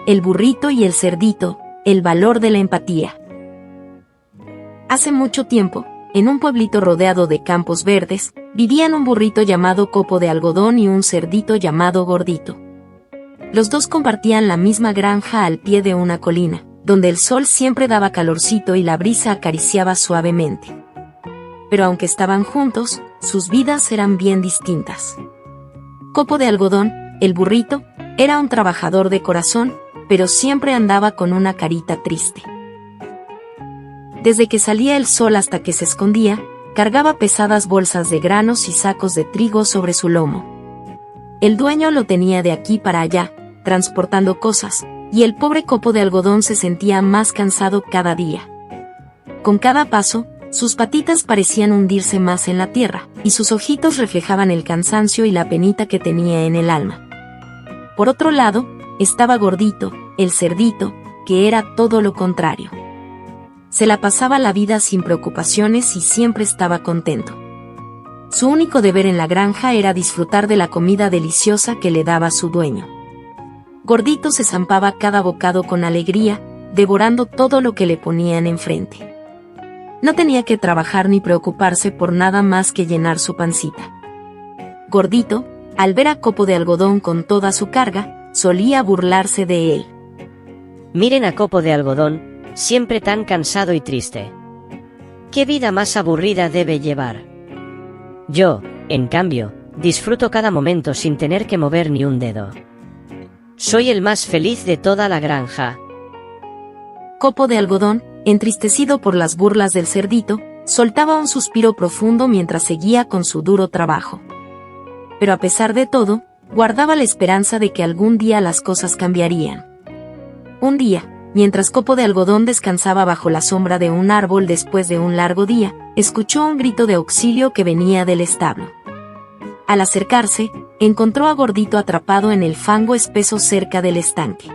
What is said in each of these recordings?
El burrito y el cerdito, el valor de la empatía. Hace mucho tiempo, en un pueblito rodeado de campos verdes, vivían un burrito llamado Copo de Algodón y un cerdito llamado Gordito. Los dos compartían la misma granja al pie de una colina, donde el sol siempre daba calorcito y la brisa acariciaba suavemente. Pero aunque estaban juntos, sus vidas eran bien distintas. Copo de Algodón, el burrito, era un trabajador de corazón, pero siempre andaba con una carita triste. Desde que salía el sol hasta que se escondía, cargaba pesadas bolsas de granos y sacos de trigo sobre su lomo. El dueño lo tenía de aquí para allá, transportando cosas, y el pobre Copo de Algodón se sentía más cansado cada día. Con cada paso, sus patitas parecían hundirse más en la tierra, y sus ojitos reflejaban el cansancio y la penita que tenía en el alma. Por otro lado, estaba Gordito, el cerdito, que era todo lo contrario. Se la pasaba la vida sin preocupaciones y siempre estaba contento. Su único deber en la granja era disfrutar de la comida deliciosa que le daba su dueño. Gordito se zampaba cada bocado con alegría, devorando todo lo que le ponían enfrente. No tenía que trabajar ni preocuparse por nada más que llenar su pancita. Gordito, al ver a Copo de Algodón con toda su carga, solía burlarse de él. Miren a Copo de Algodón, siempre tan cansado y triste. ¿Qué vida más aburrida debe llevar? Yo, en cambio, disfruto cada momento sin tener que mover ni un dedo. Soy el más feliz de toda la granja. Copo de Algodón, entristecido por las burlas del cerdito, soltaba un suspiro profundo mientras seguía con su duro trabajo. Pero a pesar de todo, guardaba la esperanza de que algún día las cosas cambiarían. Un día, mientras Copo de Algodón descansaba bajo la sombra de un árbol después de un largo día, escuchó un grito de auxilio que venía del establo. Al acercarse, encontró a Gordito atrapado en el fango espeso cerca del estanque.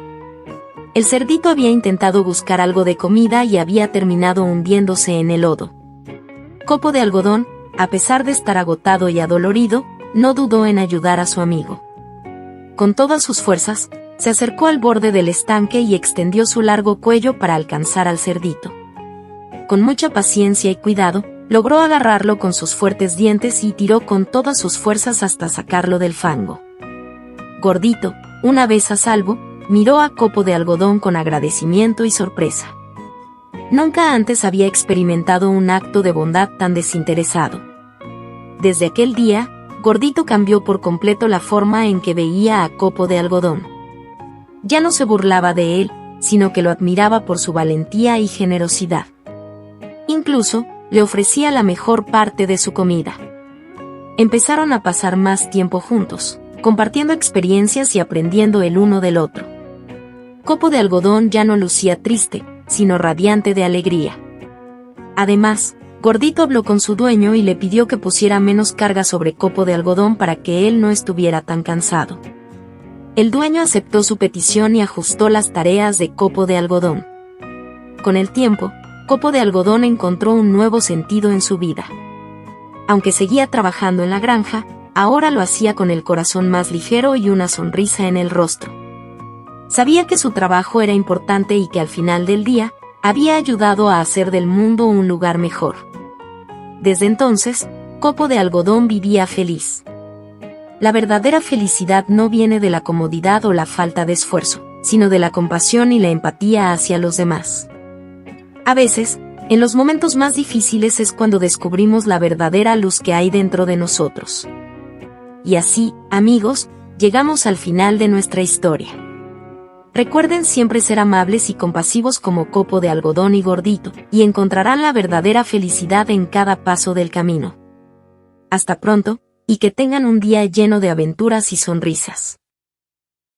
El cerdito había intentado buscar algo de comida y había terminado hundiéndose en el lodo. Copo de Algodón, a pesar de estar agotado y adolorido, no dudó en ayudar a su amigo. Con todas sus fuerzas, se acercó al borde del estanque y extendió su largo cuello para alcanzar al cerdito. Con mucha paciencia y cuidado, logró agarrarlo con sus fuertes dientes y tiró con todas sus fuerzas hasta sacarlo del fango. Gordito, una vez a salvo, miró a Copo de Algodón con agradecimiento y sorpresa. Nunca antes había experimentado un acto de bondad tan desinteresado. Desde aquel día, Gordito cambió por completo la forma en que veía a Copo de Algodón. Ya no se burlaba de él, sino que lo admiraba por su valentía y generosidad. Incluso, le ofrecía la mejor parte de su comida. Empezaron a pasar más tiempo juntos, compartiendo experiencias y aprendiendo el uno del otro. Copo de Algodón ya no lucía triste, sino radiante de alegría. Además, Gordito habló con su dueño y le pidió que pusiera menos carga sobre Copo de Algodón para que él no estuviera tan cansado. El dueño aceptó su petición y ajustó las tareas de Copo de Algodón. Con el tiempo, Copo de Algodón encontró un nuevo sentido en su vida. Aunque seguía trabajando en la granja, ahora lo hacía con el corazón más ligero y una sonrisa en el rostro. Sabía que su trabajo era importante y que al final del día, había ayudado a hacer del mundo un lugar mejor. Desde entonces, Copo de Algodón vivía feliz. La verdadera felicidad no viene de la comodidad o la falta de esfuerzo, sino de la compasión y la empatía hacia los demás. A veces, en los momentos más difíciles es cuando descubrimos la verdadera luz que hay dentro de nosotros. Y así, amigos, llegamos al final de nuestra historia. Recuerden siempre ser amables y compasivos como Copo de Algodón y Gordito, y encontrarán la verdadera felicidad en cada paso del camino. Hasta pronto, y que tengan un día lleno de aventuras y sonrisas.